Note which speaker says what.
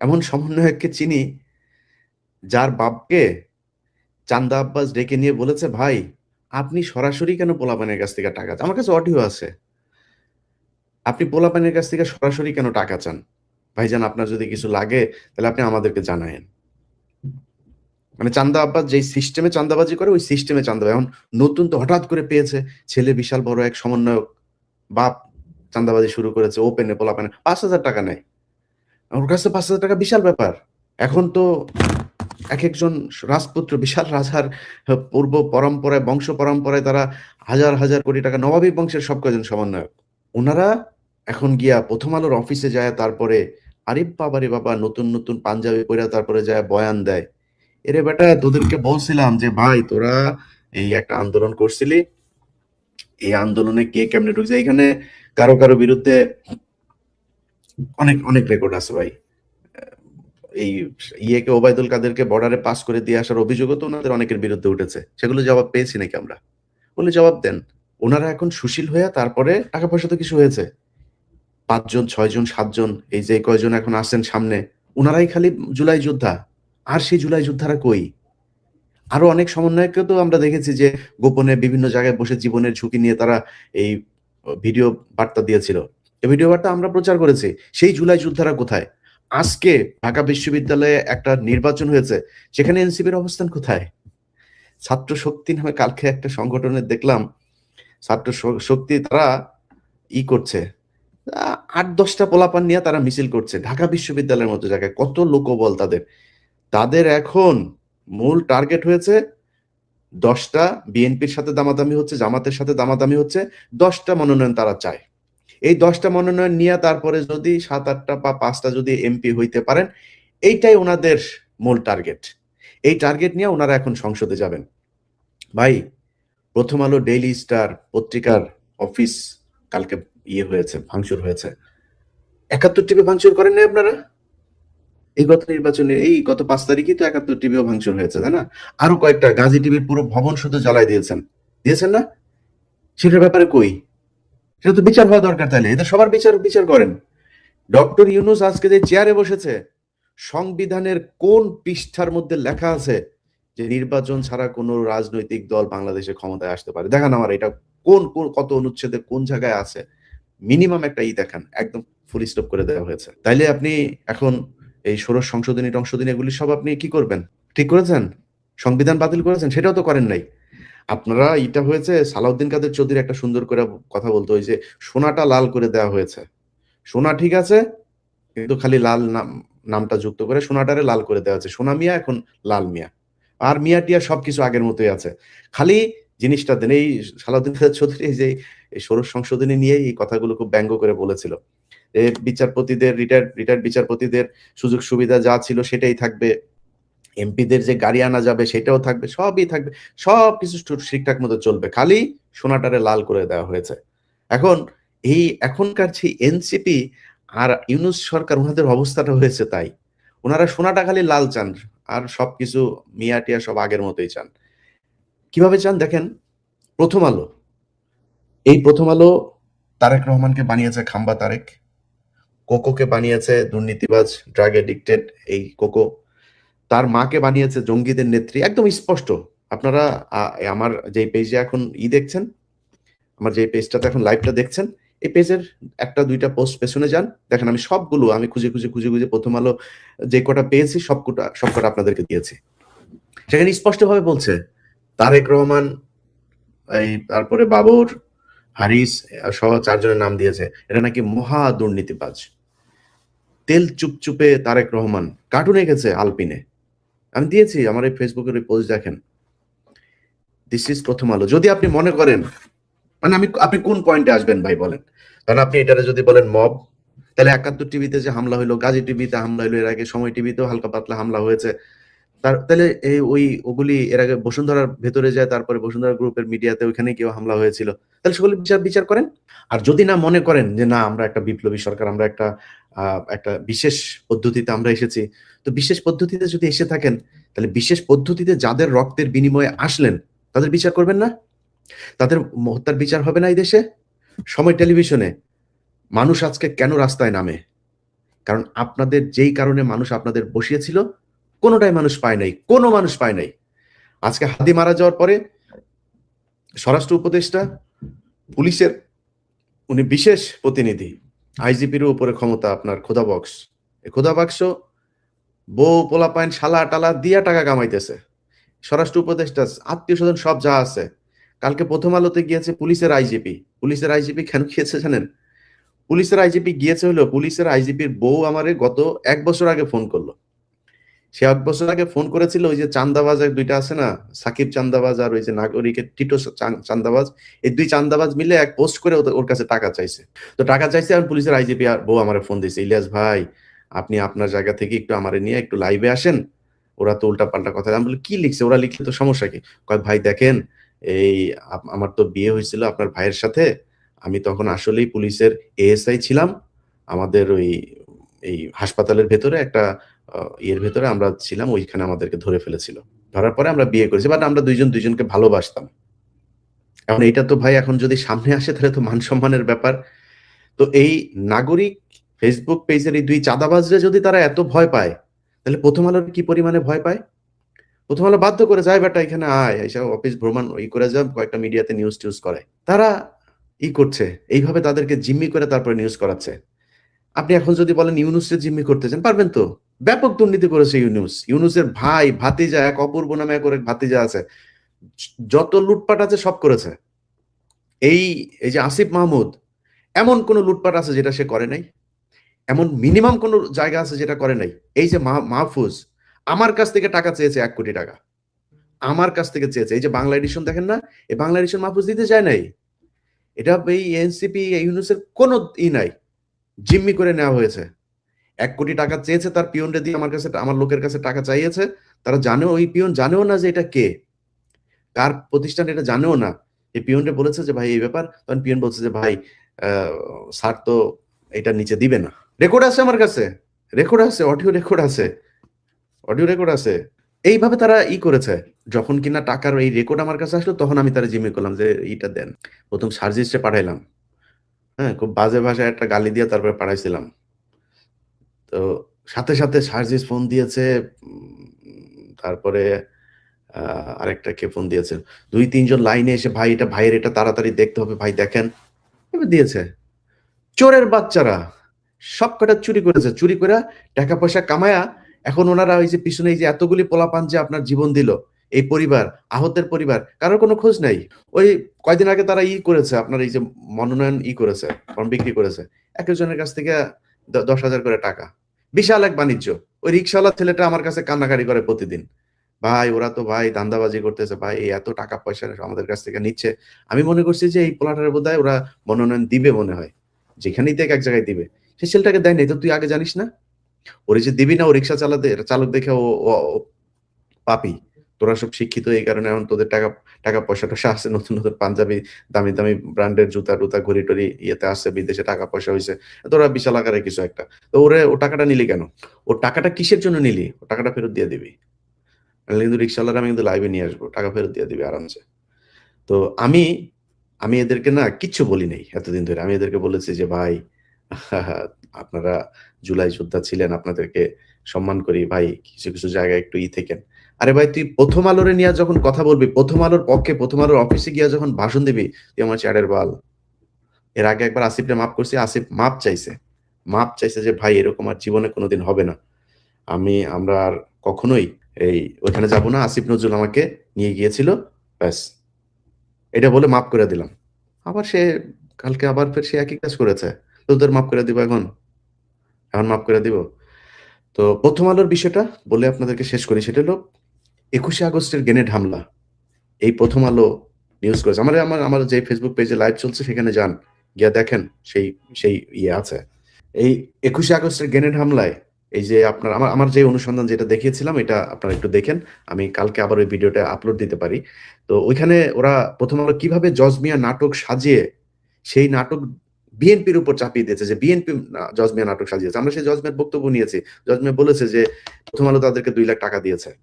Speaker 1: এমন সমন্বয়ককে চিনি যার বাপকে চান্দা আব্বাস ডেকে নিয়ে বলেছে, ভাই আপনি সরাসরি কেন পোলাপানের কাছ থেকে টাকা চান? আমার কাছে অডিও আছে। আপনি পোলাপানের কাছ থেকে সরাসরি কেন টাকা চান? ভাইজান আপনার যদি কিছু লাগে তাহলে আপনি আমাদেরকে জানায়েন। মানে চান্দা আব্বাস যেই সিস্টেমে চান্দাবাজি করে ওই সিস্টেমে চান্দা। এখন নতুন তো হঠাৎ করে পেয়েছে, ছেলে বিশাল বড় এক সমন্বয়ক, বাপ চান্দাবাজি শুরু করেছে ওপেনে, পোলাপানে 5,000 টাকা নেয়। ওর কাছে 5,000 টাকা বিশাল ব্যাপার। এখন তো এক একজন রাজপুত্র, বিশাল রাজার পূর্ব পরম্পরায়, বংশ পরম্পরায় তারা হাজার হাজার কোটি টাকা, নবাবী বংশের সব কয়জন সমন্বয়ক। ওনারা এখন গিয়া প্রথম আলোর অফিসে যায়, তারপরে আরে বাবা রে বাবা, নতুন নতুন পাঞ্জাবি পরে তারপরে যায় বয়ান দেয়। এরে বেটা, তোদেরকে বলছিলাম যে ভাই তোরা এই একটা আন্দোলন করছিলি, এই আন্দোলনে কে কেমনে ঢুকছে, এখানে কারো কারো বিরুদ্ধে অনেক অনেক রেকর্ড আছে ভাই। এই ইয়েকে, ওবায়দুল কাদেরকে বর্ডারে পাস করে দিয়ে আসার অভিযোগও তো ওনাদের অনেকের বিরুদ্ধে উঠেছে। সেগুলো জবাব পেয়েছি নাকি আমরা? বলে জবাব দেন। ওনারা এখন সুশীল হয়ে তারপরে টাকা পয়সা তো কিছু হয়েছে, 5 জন 6 জন 7 জন এই যে কয়জন এখন আসছেন সামনে, ওনারাই খালি জুলাই যোদ্ধা। আর সেই জুলাই যোদ্ধারা কই? আরো অনেক সমন্বয়ককে তো আমরা দেখেছি যে গোপনে বিভিন্ন জায়গায় বসে জীবনের ঝুঁকি নিয়ে তারা এই ভিডিও বার্তা দিয়েছিল। এই ভিডিও বার্তা আমরা প্রচার করেছি। সেই জুলাই যোদ্ধারা কোথায়? আজকে ঢাকা বিশ্ববিদ্যালয়ে একটা নির্বাচন হয়েছে, সেখানে এনসিপির অবস্থান কোথায়? ছাত্র শক্তি নামে কালকে একটা সংগঠনের দেখলাম, ছাত্র শক্তি তারা করছে, 8-10টা পোলাপান নিয়ে তারা মিছিল করছে ঢাকা বিশ্ববিদ্যালয়ের মতো জায়গায়। কত লোকবল তাদের! তাদের এখন মূল টার্গেট হয়েছে 10টা, বিএনপির সাথে দামাদামি হচ্ছে, জামাতের সাথে দামাদামি হচ্ছে, 10টা মনোনয়ন তারা চায়। এই 10টা মনোনয়ন নিয়ে তারপরে যদি 7-8টা বা 5টা যদি এমপি হইতে পারেন, এইটাই ওনাদের মূল টার্গেট। এই টার্গেট নিয়ে ওনারা এখন সংসদে যাবেন। ভাই, প্রথম আলো, ডেইলি স্টার পত্রিকার অফিস কালকে হয়েছে, ভাঙচুর হয়েছে। 71 টিভি ভাঙচুর করেন নাই আপনারা? এই গত নির্বাচনে, এই গত 5 তারিখই তো 71 টিভিও ভাঙচুর হয়েছে, তাই না? আরো কয়েকটা গাজী টিভির পুরো ভবন শুধু জ্বালাই দিয়েছেন, দিয়েছেন না? সেটার ব্যাপারে কই? সেটা তো বিচার হওয়া দরকার। তাইলে এদের সবার বিচার বিচার করেন। ডক্টর ইউনূস আজকে যে চেয়ারে বসেছে, সংবিধানের কোন পৃষ্ঠার মধ্যে লেখা আছে যে নির্বাচন ছাড়া কোনো রাজনৈতিক দল বাংলাদেশে ক্ষমতায় আসতে পারে? দেখান আমার এটা কোন কোন কত অনুচ্ছেদে কোন জায়গায় আছে। মিনিমাম একটা দেখান, একদম ফুল স্টপ করে দেওয়া হয়েছে। তাইলে আপনি এখন এই ষোড়শ সংশোধনী টংশোধনী এগুলি সব আপনি কি করবেন? ঠিক করেছেন? সংবিধান বাতিল করেছেন? সেটাও তো করেন নাই। আপনারা এটা হয়েছে, সালাউদ্দিন কাদের চৌধুরী একটা সুন্দর করে কথা বলতো, ওই যে সোনাটা লাল করে দেওয়া হয়েছে। সোনা ঠিক আছে, কিন্তু খালি লাল নামটা যুক্ত করে সোনাটারে লাল করে দেওয়া আছে। সোনা মিয়া এখন লাল মিয়া, আর মিয়া টিয়া সবকিছু আগের মতোই আছে। খালি জিনিসটা দেন। এই সালাউদ্দিন কাদের চৌধুরী এই যে এই ষোড়শ সংশোধনী নিয়ে এই কথাগুলো খুব ব্যঙ্গ করে বলেছিল। বিচারপতিদের, রিটায়ার্ড বিচারপতিদের সুযোগ সুবিধা যা ছিল সেটাই থাকবে, এমপিদের যে গাড়ি আনা যাবে সেটাও থাকবে, সবই থাকবে, সবকিছু ঠিকঠাক মতো চলবে, খালি সোনাটারে লাল করে দেওয়া হয়েছে। এখন এই এখনকার যে এনসিপি আর ইউনূস সরকার, ওনাদের অবস্থাটা হয়েছে তাই। ওনারা সোনাটা খালি লাল চান, আর সবকিছু মিয়া টিয়া সব আগের মতোই চান। কিভাবে চান দেখেন। প্রথম আলো, এই প্রথম আলো তারেক রহমানকে বানিয়েছে খাম্বা তারেক, কোকোকে বানিয়েছে দুর্নীতিবাজ, ড্রাগ এডিক্টেড এই কোকো, তার মাকে বানিয়েছে জঙ্গিদের নেত্রী, একদম স্পষ্ট। আপনারা আমার যে পেজে এখন দেখছেন, আমার যে পেজটাতে এখন লাইভটা দেখছেন, এই পেজের একটা দুইটা পোস্ট পেছনে যান, দেখেন আমি সবগুলো আমি খুঁজে খুঁজে খুঁজে খুঁজে প্রথম আলো যে কটা পেয়েছি সবকটা আপনাদেরকে দিয়েছি। সেখানে স্পষ্টভাবে বলছে তারেক রহমান, এই তারপরে বাবর, হারিস সহ 4 জনের নাম দিয়েছে, এটা নাকি মহা দুর্নীতিবাজ। তেল চুপচুপে তারেক রহমান কার্টুন এঁকেছে আলপিনে, আমি দিয়েছি আমার এই ফেসবুকের ওই পোস্ট দেখেন। দিস ইজ প্রথম আলো। যদি আপনি মনে করেন, মানে আপনি কোন পয়েন্টে আসবেন ভাই বলেন? কারণ আপনি এটারে যদি বলেন মব, তাহলে 71 টিভিতে যে হামলা হলো, গাজী টিভিতে হামলা হলো, এর আগে সময় টিভিতেও হালকা পাতলা হামলা হয়েছে, তাহলে এই ওগুলি এর আগে বসুন্ধরার ভেতরে যায়, তারপরে বসুন্ধরা গ্রুপের মিডিয়াতে ওইখানে কেউ হামলা হয়েছিল, তাহলে সেগুলো বিচার বিচার করেন। আর যদি না মনে করেন যে না আমরা একটা বিপ্লবী সরকার, আমরা একটা বিশেষ পদ্ধতিতে আমরা এসেছি, তো বিশেষ পদ্ধতিতে যদি এসে থাকেন, তাহলে বিশেষ পদ্ধতিতে যাদের রক্তের বিনিময়ে আসলেন তাদের বিচার করবেন না? তাদের হত্যার বিচার হবে না এই দেশে? সময় টেলিভিশনে মানুষ আজকে কেন রাস্তায় নামে, কারণ আপনাদের যেই কারণে মানুষ আপনাদের বসিয়েছিল, কোনোটাই মানুষ পায় নাই, কোনো মানুষ পায় নাই। আজকে হাদি মারা যাওয়ার পরে স্বরাষ্ট্র উপদেষ্টা, পুলিশের উনি বিশেষ প্রতিনিধি, আইজিপির উপরে ক্ষমতা আপনার খোদা বক্স, এই খোদা বাক্স বউ পোলাপাইন শালা টালা দিয়া টাকা কামাইতেছে। স্বরাষ্ট্র উপদেষ্টা, আত্মীয় স্বজন সব যা আছে। কালকে প্রথম আলোতে গিয়েছে পুলিশের আইজিপি। পুলিশের আইজিপি কেন গিয়েছে জানেন? পুলিশের আইজিপি গিয়েছে হলো, পুলিশের আইজিপির বউ আমারে গত 1 বছর আগে ফোন করলো। সে 1 বছর আগে ফোন করেছিল, ওই যে চান্দাবাজ দুইটা আছে না, সাকিব চান্দাবাজ আর ওই যে নাগরিকের টিটো চান্দাবাজ, এই দুই চান্দাবাজ মিলে এক পোস্ট করে ওর কাছে টাকা চাইছে। তো টাকা চাইছে, আর পুলিশের আইজিপি আর বউ আমারে ফোন দিয়েছে, ইলিয়াস ভাই আপনি আপনার জায়গা থেকে একটু আমারে নিয়ে একটু লাইভে আসেন, ওরা তো উল্টা পাল্টা কথা। আমি বলি কি লিখছে, ওরা লিখলে তো সমস্যা কি? কয় ভাই দেখেন, এই আমার তো বিয়ে হয়েছিল আপনার ভাইয়ের সাথে, আমি তখন আসলেই পুলিশের এএসআই ছিলাম, আমাদের ওই এই হাসপাতালের ভেতরে একটা ইয়ের ভেতরে আমরা ছিলাম, ওইখানে আমাদেরকে ধরে ফেলেছিল। ধরার পরে আমরা বিয়ে করেছি, বাট আমরা দুইজন দুইজনকে ভালোবাসতাম। এখন এইটা তো ভাই এখন যদি সামনে আসে তাহলে তো মান সম্মানের ব্যাপার। তো এই নাগরিক ফেসবুক পেজের এই দুই চাঁদাবাজরা যদি তারা এত ভয় পায়, তাহলে প্রথম আলোর কি পরিমাণে ভয় পায়? প্রথম আলো বাধ্য করে যায়, বেটা এখানে আয়, এসে অফিস ভ্রমণ করে যায়, কয়েকটা মিডিয়াতে নিউজ টিউজ করে। তারা করছে এইভাবে, তাদেরকে জিম্মি করে তারপরে নিউজ করাচ্ছে। আপনি এখন যদি বলেন ইউনুসের জিম্মি করতে চান, পারবেন তো? ব্যাপক দুর্নীতি করেছে ইউনুস। ইউনুসের ভাই ভাতিজা, এক অপূর্ব নামে এক ওর এক ভাতিজা আছে, যত লুটপাট আছে সব করেছে। এই এই যে আসিফ মাহমুদ, এমন কোন লুটপাট আছে যেটা সে করে নাই? এমন মিনিমাম কোন জায়গা আছে যেটা করে নাই? এই যে মাহফুজ আমার কাছ থেকে টাকা চেয়েছে 1 কোটি টাকা, আমার কাছ থেকে চেয়েছে। এই যে বাংলা এডিশন দেখেন না, এই বাংলা এডিশন মাহফুজ দিতে যায় নাই। এটা এই এনসিপি ইউনুসের কোনো নাই, জিম্মি করে নেওয়া হয়েছে। 1 কোটি টাকা চেয়েছে, তার পিয়নরে দিয়ে আমার কাছে, আমার লোকের কাছে টাকা চাইয়েছে। তারা জানেও, ওই পিয়ন জানেও না যে এটা কে, কার প্রতিষ্ঠান, এটা জানেও না। এই পিয়নরে বলেছে যে ভাই এই ব্যাপার, তখন পিয়ন বলছে যে ভাই স্যার তো এটা নিচে দিবে না। রেকর্ড আছে আমার কাছে, রেকর্ড আছে, অডিও রেকর্ড আছে, অডিও রেকর্ড আছে। এইভাবে তারা করেছে। যখন কিনা টাকার এই রেকর্ড আমার কাছে আসলো, তখন আমি তারা জিম্মি করলাম যে এইটা দেন। প্রথম সার্জিসে পাঠাইলাম, হ্যাঁ, খুব বাজে ভাষায় একটা গালি দিয়ে তারপরে পাঠাইছিলাম। তো সাথে সাথে সার্জিস ফোন দিয়েছে, তারপরে আরেকটা কে ফোন দিয়েছে, 2-3 জন লাইনে এসে ভাই এটা ভাইয়ের, এটা তাড়াতাড়ি দেখতে হবে ভাই দেখেন, এবার দিয়েছে। চোরের বাচ্চারা সব কটা চুরি করেছে, চুরি করে টাকা পয়সা কামায়া এখন ওনারা ওই যে পিছনে এই যে এতগুলি পোলাপান যে আপনার জীবন দিল, এই পরিবার, আহতের পরিবার, কারোর কোনো খোঁজ নাই। ওই কয়দিন আগে তারা করেছে আপনার এই যে মনোনয়ন করেছে, ফর্ম বিক্রি করেছে, এক একজনের কাছ থেকে 10,000 করে টাকা, বিশাল এক বাণিজ্য। ওই রিক্সাওয়ালা ছেলেটা আমার কাছে কান্নাকাটি করে প্রতিদিন, ভাই ওরা তো ভাই ধান্দাবাজি করতেছে ভাই, এই এত টাকা পয়সা আমাদের কাছ থেকে নিচ্ছে। আমি মনে করছি যে এই পোলাটার বোধহয় ওরা মনোনয়ন দিবে মনে হয়, যেখানেই দেখ এক জায়গায় দিবে। সে ছেলেটাকে দেয় নাই তো, তুই আগে জানিস না? ওরে যে দিবি না, ও রিক্সা চালক দেখে ও পাপি। তোরা সব শিক্ষিত, এই কারণে এখন তোদের টাকা টাকা পয়সা টয়সা আছে, নতুন নতুন পাঞ্জাবি, দামি দামি ব্র্যান্ডের জুতা টুতা ঘড়ি টড়ি ইয়েতে আসছে, বিদেশে টাকা পয়সা হয়েছে, তোরা বিশাল আকারে কিছু একটা। তো ও টাকাটা নিলি কেন? ও টাকাটা কিসের জন্য নিলি? ও টাকাটা ফেরত দিয়ে দিবি। নাহলে কিন্তু রিক্সাওয়ালারা আমি কিন্তু লাইভে নিয়ে আসবো, টাকা ফেরত দিয়ে দিবি আরামসে। তো আমি আমি এদেরকে না কিচ্ছু বলি নাই এতদিন ধরে। আমি এদেরকে বলেছি যে ভাই আপনারা জুলাই যোদ্ধা ছিলেন, আপনাদেরকে সম্মান করি ভাই, কিছু কিছু জায়গায় একটু থেকেন। আরে ভাই তুই প্রথম আলোরে নিয়ে যখন কথা বলবি, প্রথম আলোর পক্ষে, প্রথম আলোর অফিসে গিয়ে যখন ভাষণ দিবি, তুই আমার চ্যাটের বাল। এর আগে একবার আসিফরে মাফ করছি, আসিফ মাপ চাইছে যে ভাই এরকম আর জীবনে কোনোদিন হবে না, আমরা আর কখনোই ওইখানে যাব না। আসিফ নজরুল আমাকে নিয়ে গিয়েছিল, ব্যাস, এটা বলে মাফ করে দিলাম। আবার সে কালকে আবার ফের সে একই কাজ করেছে। তো তোদের মাফ করে দিব এখন? এখন মাফ করে দিব? তো প্রথম আলোর বিষয়টা বলে আপনাদেরকে শেষ করি, সেটা হলো 21শে আগস্টের গ্রেনেড হামলা। এই প্রথম আলো নিউজ করেছে। আমার যে ফেসবুক পেজে লাইভ চলছে সেখানে যান, গিয়া দেখেন, সেই সেই আছে। এই 21শে আগস্টের গ্রেনেড হামলায় এই যে আপনার আমার যে অনুসন্ধান যেটা দেখিয়েছিলাম, এটা আপনারা একটু দেখেন। আমি কালকে আবার ওই ভিডিওটা আপলোড দিতে পারি। তো ওইখানে ওরা প্রথম আলো কিভাবে জজ মিয়া নাটক সাজিয়ে সেই নাটক বিএনপির উপর চাপিয়ে দিয়েছে, যে বিএনপি জজ মিয়া নাটক সাজিয়েছে। আমরা সেই জজ মিয়ার বক্তব্য নিয়েছি। জজ মিয়া বলেছে যে প্রথম আলো তাদেরকে 2 লাখ টাকা দিয়েছে।